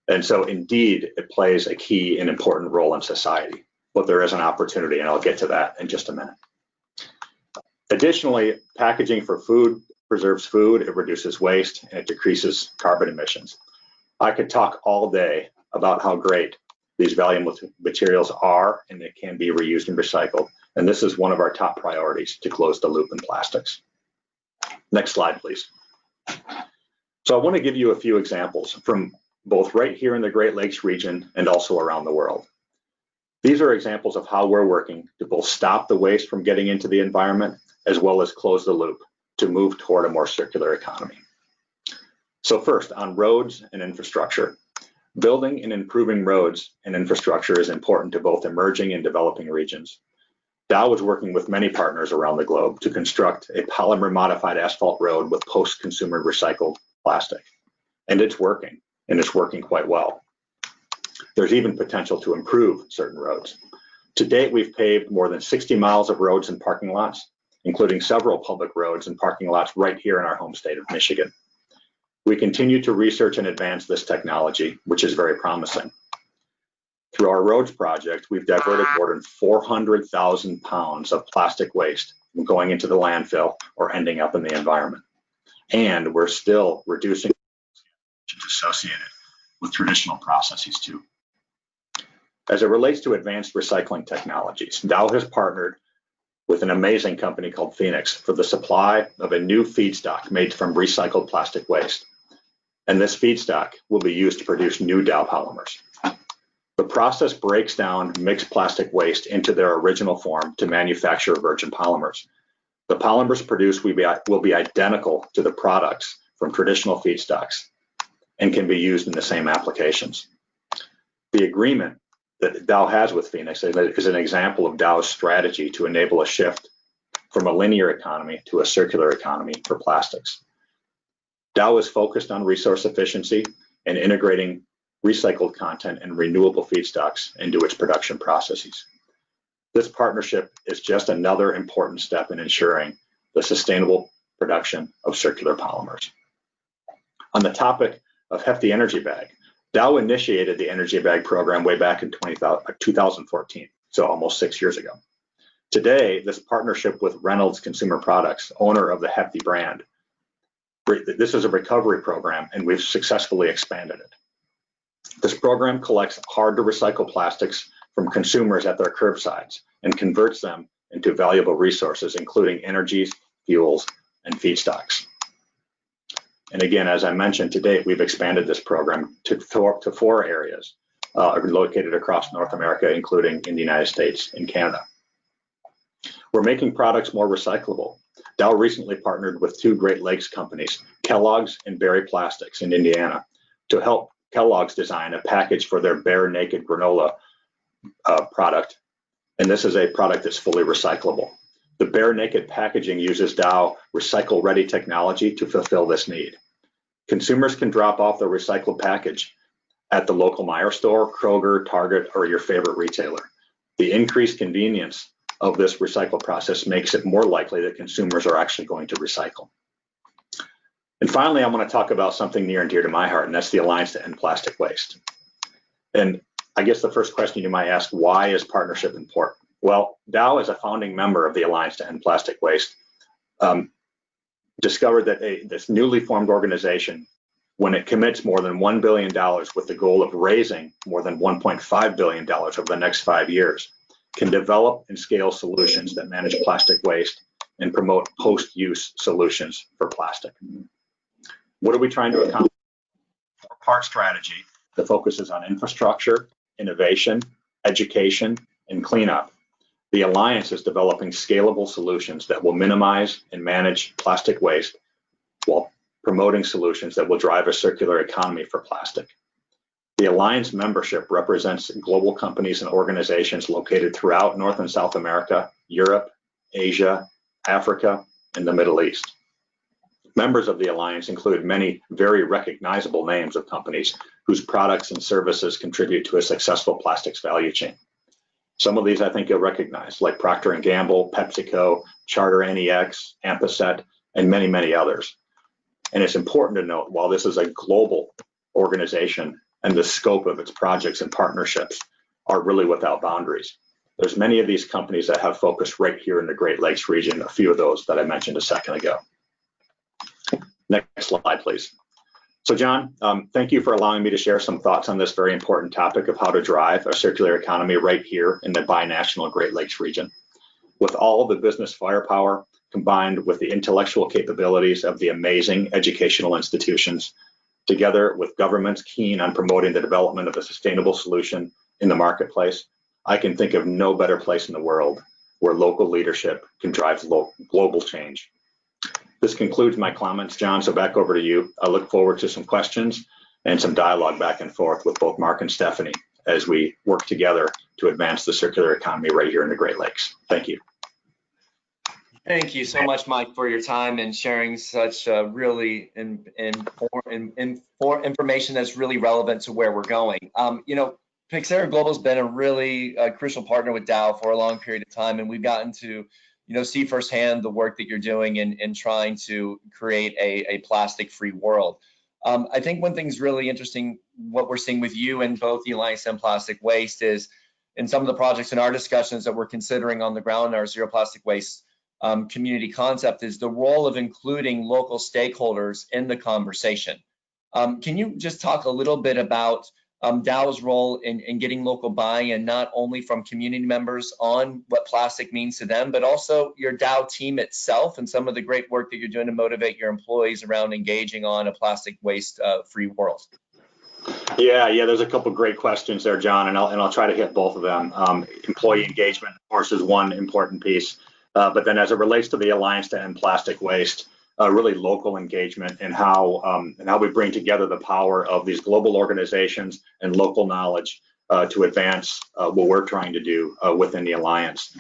And so indeed, it plays a key and important role in society, but there is an opportunity, and I'll get to that in just a minute. Additionally, packaging for food preserves food, it reduces waste, and it decreases carbon emissions. I could talk all day about how great these valuable materials are, and they can be reused and recycled. And this is one of our top priorities, to close the loop in plastics. Next slide, please. So I want to give you a few examples from both right here in the Great Lakes region and also around the world. These are examples of how we're working to both stop the waste from getting into the environment, as well as close the loop to move toward a more circular economy. So first, on roads and infrastructure. Building and improving roads and infrastructure is important to both emerging and developing regions. Dow is working with many partners around the globe to construct a polymer-modified asphalt road with post-consumer recycled plastic. And it's working quite well. There's even potential to improve certain roads. To date, we've paved more than 60 miles of roads and parking lots, including several public roads and parking lots right here in our home state of Michigan. We continue to research and advance this technology, which is very promising. Through our roads project, we've diverted more than 400,000 pounds of plastic waste from going into the landfill or ending up in the environment. And we're still reducing associated with traditional processes too. As it relates to advanced recycling technologies, Dow has partnered with an amazing company called Phoenix for the supply of a new feedstock made from recycled plastic waste. And this feedstock will be used to produce new Dow polymers. The process breaks down mixed plastic waste into their original form to manufacture virgin polymers. The polymers produced will be identical to the products from traditional feedstocks and can be used in the same applications. The agreement that Dow has with Phoenix is an example of Dow's strategy to enable a shift from a linear economy to a circular economy for plastics. Dow is focused on resource efficiency and integrating recycled content and renewable feedstocks into its production processes. This partnership is just another important step in ensuring the sustainable production of circular polymers. On the topic of Hefty Energy Bag, Dow initiated the Energy Bag program way back in 2014, so almost 6 years ago. Today, this partnership with Reynolds Consumer Products, owner of the Hefty brand, this is a recovery program and we've successfully expanded it. This program collects hard to recycle plastics from consumers at their curbsides and converts them into valuable resources, including energies, fuels, and feedstocks. And again, as I mentioned, to date, we've expanded this program to four areas located across North America, including in the United States and Canada. We're making products more recyclable. Dow recently partnered with two Great Lakes companies, Kellogg's and Berry Plastics in Indiana, to help Kellogg's design a package for their Bare Naked granola product. And this is a product that's fully recyclable. The Bare Naked packaging uses Dow recycle-ready technology to fulfill this need. Consumers can drop off their recycled package at the local Meijer store, Kroger, Target, or your favorite retailer. The increased convenience of this recycle process makes it more likely that consumers are actually going to recycle. And finally, I want to talk about something near and dear to my heart, and that's the Alliance to End Plastic Waste. And I guess the first question you might ask, why is partnership important? Well, Dow, as a founding member of the Alliance to End Plastic Waste, discovered that this newly formed organization, when it commits more than $1 billion with the goal of raising more than $1.5 billion over the next 5 years, can develop and scale solutions that manage plastic waste and promote post-use solutions for plastic. What are we trying to accomplish? A four-part strategy that focuses on infrastructure, innovation, education, and cleanup. The Alliance is developing scalable solutions that will minimize and manage plastic waste while promoting solutions that will drive a circular economy for plastic. The Alliance membership represents global companies and organizations located throughout North and South America, Europe, Asia, Africa, and the Middle East. Members of the Alliance include many very recognizable names of companies whose products and services contribute to a successful plastics value chain. Some of these I think you'll recognize, like Procter & Gamble, PepsiCo, Charter NEX, Ampeset, and many, many others. And it's important to note, while this is a global organization and the scope of its projects and partnerships are really without boundaries, there's many of these companies that have focused right here in the Great Lakes region, a few of those that I mentioned a second ago. Next slide, please. So John, thank you for allowing me to share some thoughts on this very important topic of how to drive a circular economy right here in the binational Great Lakes region. With all of the business firepower combined with the intellectual capabilities of the amazing educational institutions, together with governments keen on promoting the development of a sustainable solution in the marketplace, I can think of no better place in the world where local leadership can drive global change. This concludes my comments, John, so back over to you. I look forward to some questions and some dialogue back and forth with both Mark and Stephanie as we work together to advance the circular economy right here in the Great Lakes. Thank you. Thank you so much, Mike, for your time and sharing such really information that's really relevant to where we're going. You know, PYXERA Global has been a really crucial partner with Dow for a long period of time, and we've gotten to, you know, see firsthand the work that you're doing in trying to create a plastic-free world. I think one thing's really interesting, what we're seeing with you and both the Alliance to End Plastic Waste is, in some of the projects in our discussions that we're considering on the ground in our zero plastic waste community concept, is the role of including local stakeholders in the conversation. Can you just talk a little bit about Dow's role in getting local buy-in, not only from community members on what plastic means to them, but also your Dow team itself and some of the great work that you're doing to motivate your employees around engaging on a plastic waste free world? Yeah, there's a couple great questions there, John, and I'll try to hit both of them. Employee engagement, of course, is one important piece, but then as it relates to the Alliance to End Plastic Waste, really local engagement and how we bring together the power of these global organizations and local knowledge to advance what we're trying to do within the Alliance.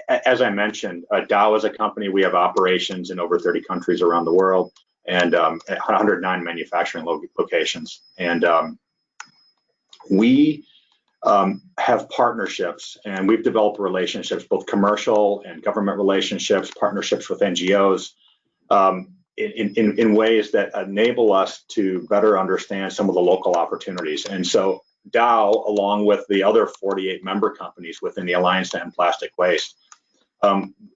As I mentioned, Dow is a company. We have operations in over 30 countries around the world and 109 manufacturing locations. And we have partnerships, and we've developed relationships, both commercial and government relationships, partnerships with NGOs, in ways that enable us to better understand some of the local opportunities. And so Dow, along with the other 48 member companies within the Alliance to End Plastic Waste,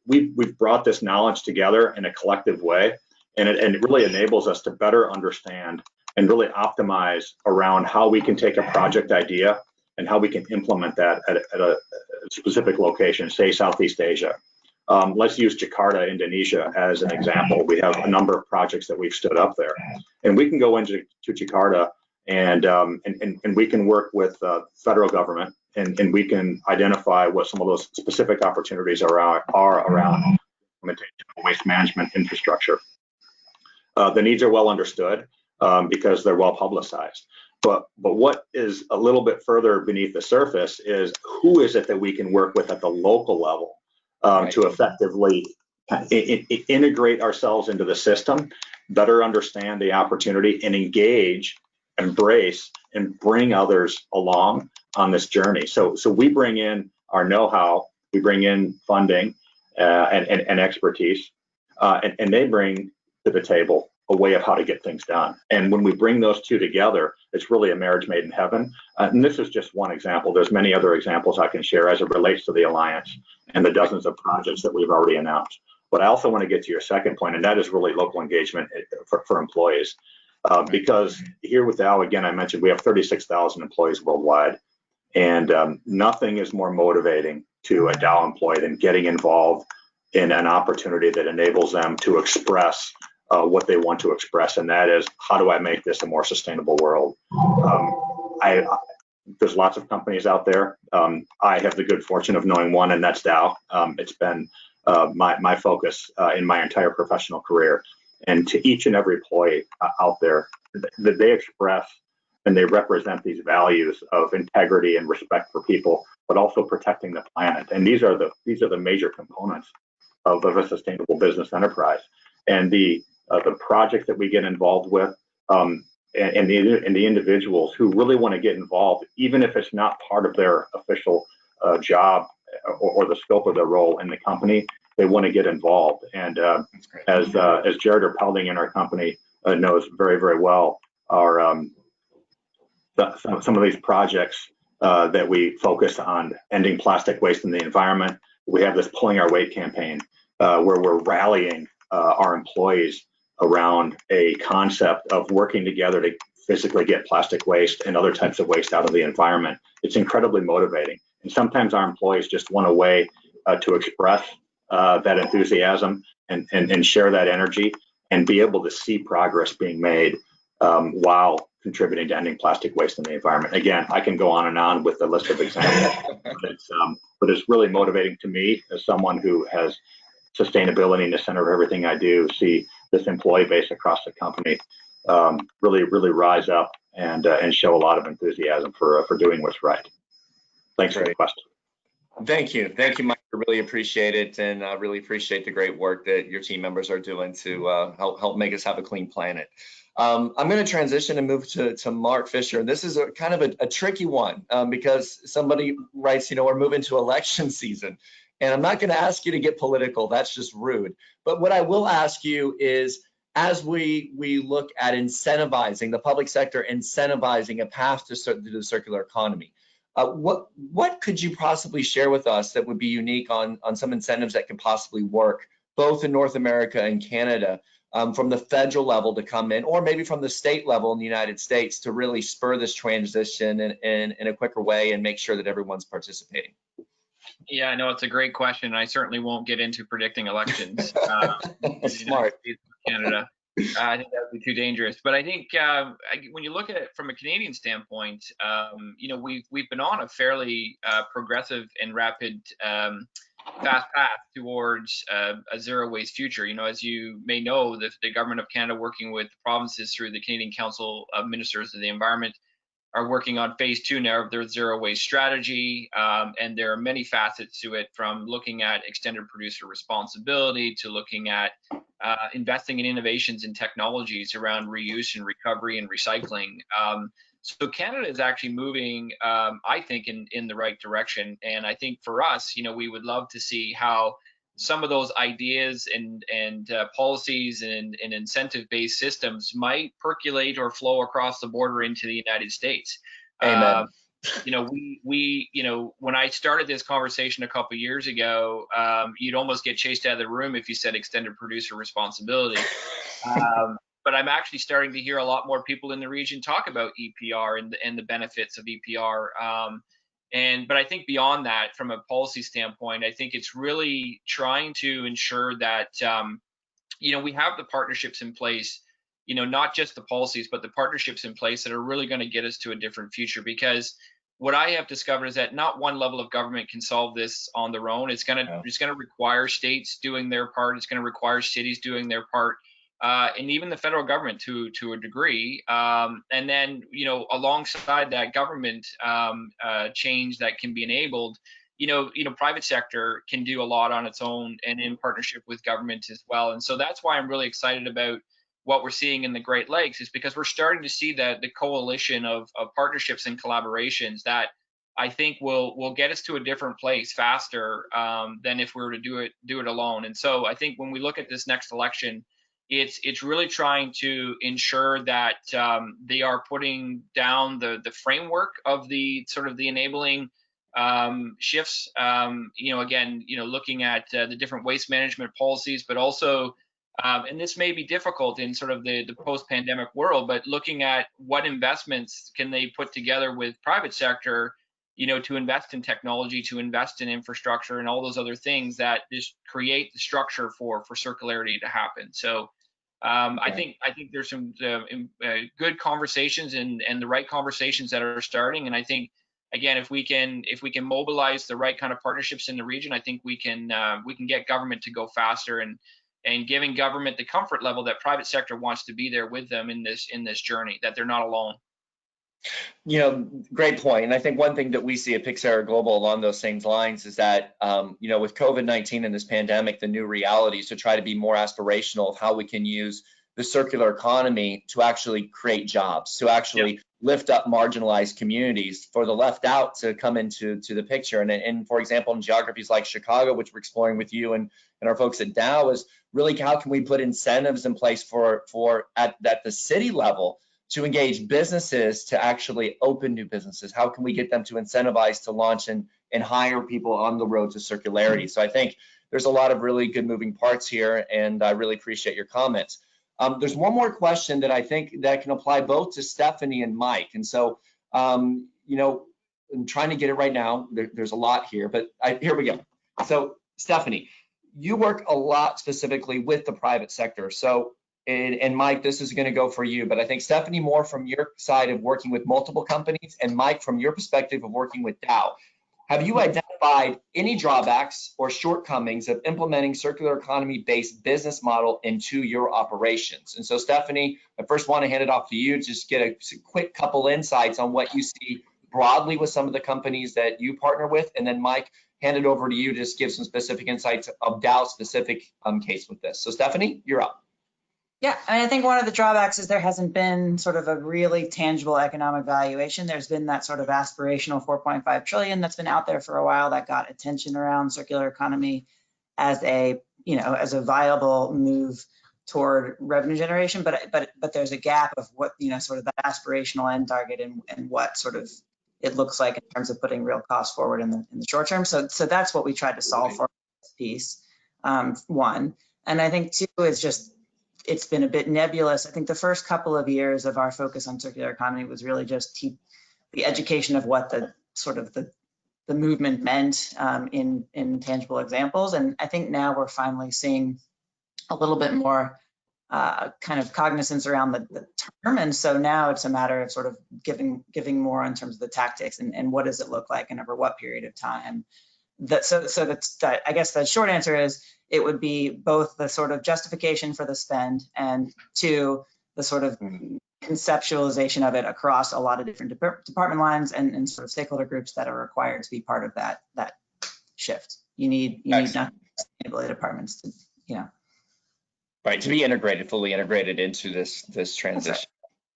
we've brought this knowledge together in a collective way, and it really enables us to better understand and really optimize around how we can take a project idea and how we can implement that at a specific location, say Southeast Asia. Let's use Jakarta, Indonesia as an example. We have a number of projects that we've stood up there, and we can go into Jakarta and we can work with federal government, and we can identify what some of those specific opportunities are around implementation of waste management infrastructure. The needs are well understood because they're well publicized. But what is a little bit further beneath the surface is who is it that we can work with at the local level to effectively integrate ourselves into the system, better understand the opportunity, and engage, embrace, and bring others along on this journey. So we bring in our know-how, we bring in funding and expertise, and they bring to the table a way of how to get things done. And when we bring those two together, it's really a marriage made in heaven. And this is just one example. There's many other examples I can share as it relates to the Alliance and the dozens of projects that we've already announced. But I also want to get to your second point, and that is really local engagement for employees. Because here with Dow, again, I mentioned we have 36,000 employees worldwide, and nothing is more motivating to a Dow employee than getting involved in an opportunity that enables them to express what they want to express, and that is, how do I make this a more sustainable world? There's lots of companies out there. I have the good fortune of knowing one, and that's Dow. It's been my focus in my entire professional career. And to each and every employee out there, that they express and they represent these values of integrity and respect for people, but also protecting the planet. And these are the major components of a sustainable business enterprise. And the projects that we get involved with, and the individuals who really want to get involved, even if it's not part of their official job or the scope of their role in the company, they want to get involved. And as Jared Erpelding in our company knows very, very well, our some of these projects that we focus on ending plastic waste in the environment. We have this Pulling Our Weight campaign where we're rallying our employees around a concept of working together to physically get plastic waste and other types of waste out of the environment. It's incredibly motivating. And sometimes our employees just want a way to express that enthusiasm and share that energy and be able to see progress being made while contributing to ending plastic waste in the environment. Again, I can go on and on with the list of examples, but it's really motivating to me as someone who has sustainability in the center of everything I do, see this employee base across the company really rise up and show a lot of enthusiasm for doing what's right. Thanks for the question. Thank you, Mike. I really appreciate it, and I really appreciate the great work that your team members are doing to help make us have a clean planet. I'm going to transition and move to Mark Fisher. This is kind of a tricky one because somebody writes, we're moving to election season, and I'm not going to ask you to get political. That's just rude. But what I will ask you is, as we look at incentivizing the public sector, incentivizing a path to the circular economy, what could you possibly share with us that would be unique on some incentives that could possibly work both in North America and Canada from the federal level to come in, or maybe from the state level in the United States to really spur this transition in a quicker way and make sure that everyone's participating? Yeah, I know it's a great question. I certainly won't get into predicting elections. Smart. Canada. I think that would be too dangerous. But I think when you look at it from a Canadian standpoint, we've been on a fairly progressive and rapid fast path towards a zero waste future. As you may know, the government of Canada, working with the provinces through the Canadian Council of Ministers of the Environment, are working on phase 2 now of their zero waste strategy, and there are many facets to it, from looking at extended producer responsibility to looking at investing in innovations and technologies around reuse and recovery and recycling. So Canada is actually moving, I think, in the right direction. And I think for us, we would love to see how some of those ideas and policies and incentive-based systems might percolate or flow across the border into the United States. Amen. When I started this conversation a couple of years ago, you'd almost get chased out of the room if you said extended producer responsibility. But I'm actually starting to hear a lot more people in the region talk about EPR and the benefits of EPR. But I think beyond that, from a policy standpoint, I think it's really trying to ensure that, we have the partnerships in place, not just the policies, but the partnerships in place that are really going to get us to a different future. Because what I have discovered is that not one level of government can solve this on their own. It's going to require states doing their part. It's going to require cities doing their part. And even the federal government to a degree. And then, alongside that government change that can be enabled, private sector can do a lot on its own and in partnership with government as well. And so that's why I'm really excited about what we're seeing in the Great Lakes, is because we're starting to see that the coalition of partnerships and collaborations that I think will get us to a different place faster than if we were to do it alone. And so I think when we look at this next election, it's really trying to ensure that they are putting down the framework of the sort of the enabling shifts. Looking at the different waste management policies, but also, and this may be difficult in sort of the post-pandemic world, but looking at what investments can they put together with private sector, to invest in technology, to invest in infrastructure, and all those other things that just create the structure for circularity to happen. So I think there's some good conversations and the right conversations that are starting. And I think, again, if we can mobilize the right kind of partnerships in the region, I think we can get government to go faster and giving government the comfort level that private sector wants to be there with them in this journey, that they're not alone. Great point. And I think one thing that we see at PYXERA Global along those same lines is that, with COVID-19 and this pandemic, the new realities to try to be more aspirational of how we can use the circular economy to actually create jobs, to actually lift up marginalized communities, for the left out to come into the picture. And for example, in geographies like Chicago, which we're exploring with you and our folks at Dow, is really how can we put incentives in place for at the city level to engage businesses to actually open new businesses? How can we get them to incentivize to launch and hire people on the road to circularity? So I think there's a lot of really good moving parts here, and I really appreciate your comments. There's one more question that I think that can apply both to Stephanie and Mike. And so, I'm trying to get it right now. There's a lot here, but here we go. So Stephanie, you work a lot specifically with the private sector. So, and Mike, this is going to go for you, but I think Stephanie, more from your side of working with multiple companies, and Mike, from your perspective of working with Dow. have you identified any drawbacks or shortcomings of implementing circular economy-based business model into your operations? And so, Stephanie, I first want to hand it off to you, just get a quick couple insights on what you see broadly with some of the companies that you partner with. And then, Mike, hand it over to you to just give some specific insights of Dow's specific case with this. So, Stephanie, you're up. Yeah, I think one of the drawbacks is there hasn't been sort of a really tangible economic valuation. There's been that sort of aspirational 4.5 trillion that's been out there for a while that got attention around circular economy as a, as a viable move toward revenue generation. But there's a gap of what, sort of that aspirational end target and what sort of it looks like in terms of putting real costs forward in the short term. So that's what we tried to solve for this piece, one. And I think two is just, it's been a bit nebulous. I think the first couple of years of our focus on circular economy was really just the education of what the sort of the movement meant in tangible examples. And I think now we're finally seeing a little bit more kind of cognizance around the term. And so now it's a matter of sort of giving more in terms of the tactics and what does it look like and over what period of time. I guess the short answer is it would be both the sort of justification for the spend and two, the sort of conceptualization of it across a lot of different department lines and sort of stakeholder groups that are required to be part of that shift. You need not sustainability departments to, Right, to be integrated, fully integrated into this transition.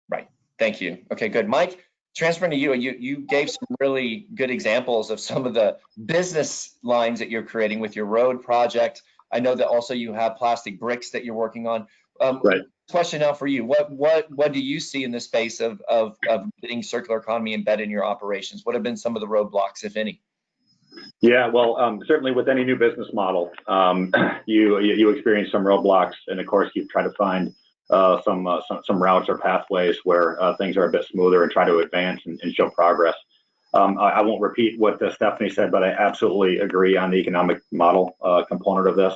Right, thank you. Okay, good. Mike, transferring to you, you gave some really good examples of some of the business lines that you're creating with your road project. I know that also you have plastic bricks that you're working on. Right. Question now for you: what do you see in the space of getting circular economy embedded in your operations? What have been some of the roadblocks, if any? Yeah, well, certainly with any new business model, you experience some roadblocks, and of course you try to find some routes or pathways where things are a bit smoother and try to advance and show progress. I won't repeat what Stephanie said, but I absolutely agree on the economic model component of this.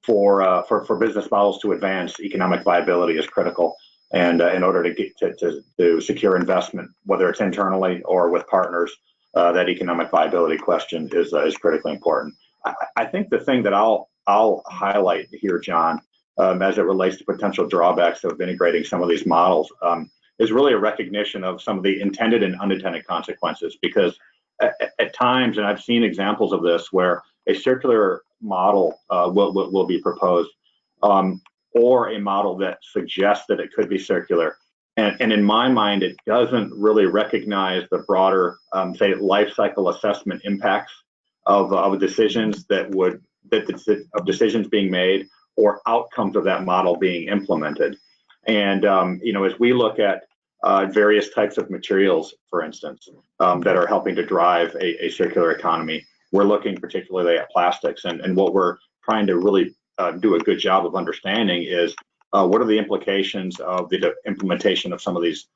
For business models to advance, economic viability is critical, and in order to get to secure investment, whether it's internally or with partners, that economic viability question is critically important. I think the thing that I'll highlight here, John, as it relates to potential drawbacks of integrating some of these models, is really a recognition of some of the intended and unintended consequences. Because at times, and I've seen examples of this, where a circular model will be proposed, or a model that suggests that it could be circular. And in my mind, it doesn't really recognize the broader, say, life cycle assessment impacts of decisions of decisions being made or outcomes of that model being implemented. And as we look at various types of materials, for instance, that are helping to drive a circular economy, we're looking particularly at plastics. And what we're trying to really do a good job of understanding is what are the implications of the implementation of some of these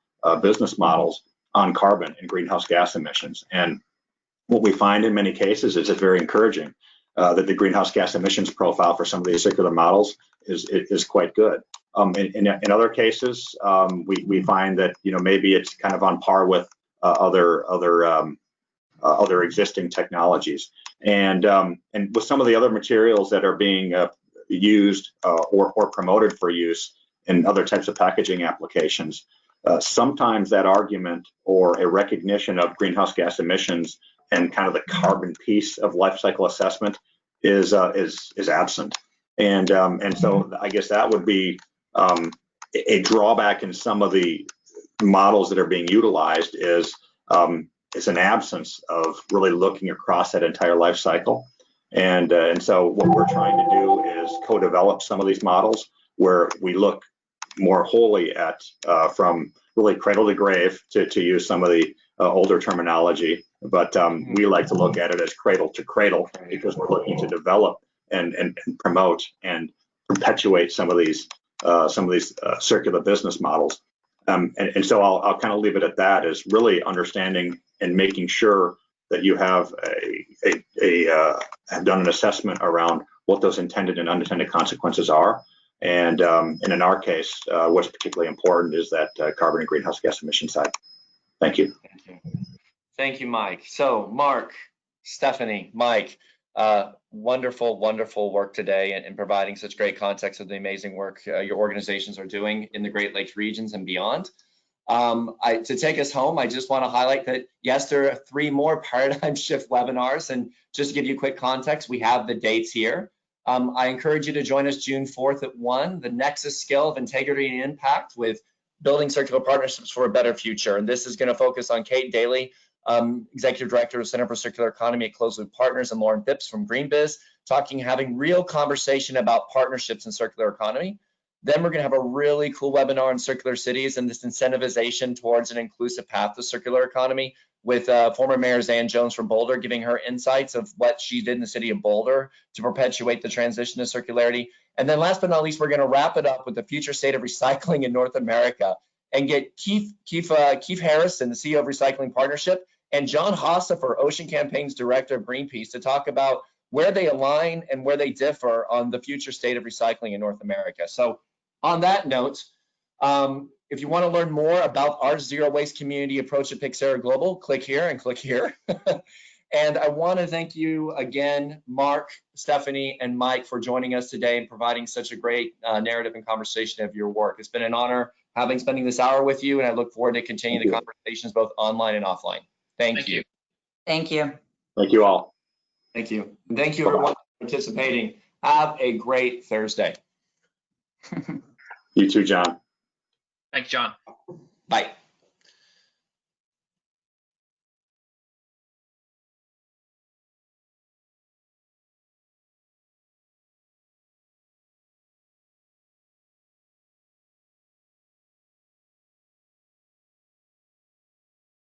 business models on carbon and greenhouse gas emissions. And what we find in many cases is it's very encouraging that the greenhouse gas emissions profile for some of these circular models is quite good. In other cases, we find that maybe it's kind of on par with other existing technologies, and with some of the other materials that are being used or promoted for use in other types of packaging applications, sometimes that argument or a recognition of greenhouse gas emissions and kind of the carbon piece of life cycle assessment is absent, and so I guess that would be a drawback in some of the models that are being utilized is an absence of really looking across that entire life cycle, and so what we're trying to do is co-develop some of these models where we look more wholly at from really cradle to grave, to use some of the older terminology, but we like to look at it as cradle to cradle, because we're looking to develop and promote and perpetuate some of these circular business models. And so I'll kind of leave it at that, as really understanding and making sure that you have have done an assessment around what those intended and unintended consequences are. And in our case, what's particularly important is that carbon and greenhouse gas emission side. Thank you. Thank you. Thank you, Mike. So Mark, Stephanie, Mike, wonderful, wonderful work today in providing such great context of the amazing work your organizations are doing in the Great Lakes regions and beyond. To take us home, I just want to highlight that, yes, there are 3 more paradigm shift webinars. And just to give you quick context, we have the dates here. I encourage you to join us June 4th at 1, the Nexus Skill of Integrity and Impact with Building Circular Partnerships for a Better Future. And this is going to focus on Kate Daly, Executive Director of Center for Circular Economy at Closed Loop Partners, and Lauren Phipps from GreenBiz, having real conversation about partnerships in circular economy. Then we're going to have a really cool webinar on circular cities and this incentivization towards an inclusive path to circular economy with former Mayor Zan Jones from Boulder, giving her insights of what she did in the city of Boulder to perpetuate the transition to circularity. And then last but not least, we're going to wrap it up with the future state of recycling in North America and get Keith Harrison, the CEO of Recycling Partnership, and John Hossafer, Ocean Campaign's Director of Greenpeace, to talk about where they align and where they differ on the future state of recycling in North America. So on that note, if you want to learn more about our zero waste community approach at PYXERA Global, click here and click here. And I want to thank you again, Mark, Stephanie, and Mike, for joining us today and providing such a great narrative and conversation of your work. It's been an honor spending this hour with you, and I look forward to continuing the conversations both online and offline. Thank you. Thank you. Thank you all. Thank you. And thank you everyone for participating. Have a great Thursday. You too, John. Thanks, John. Bye.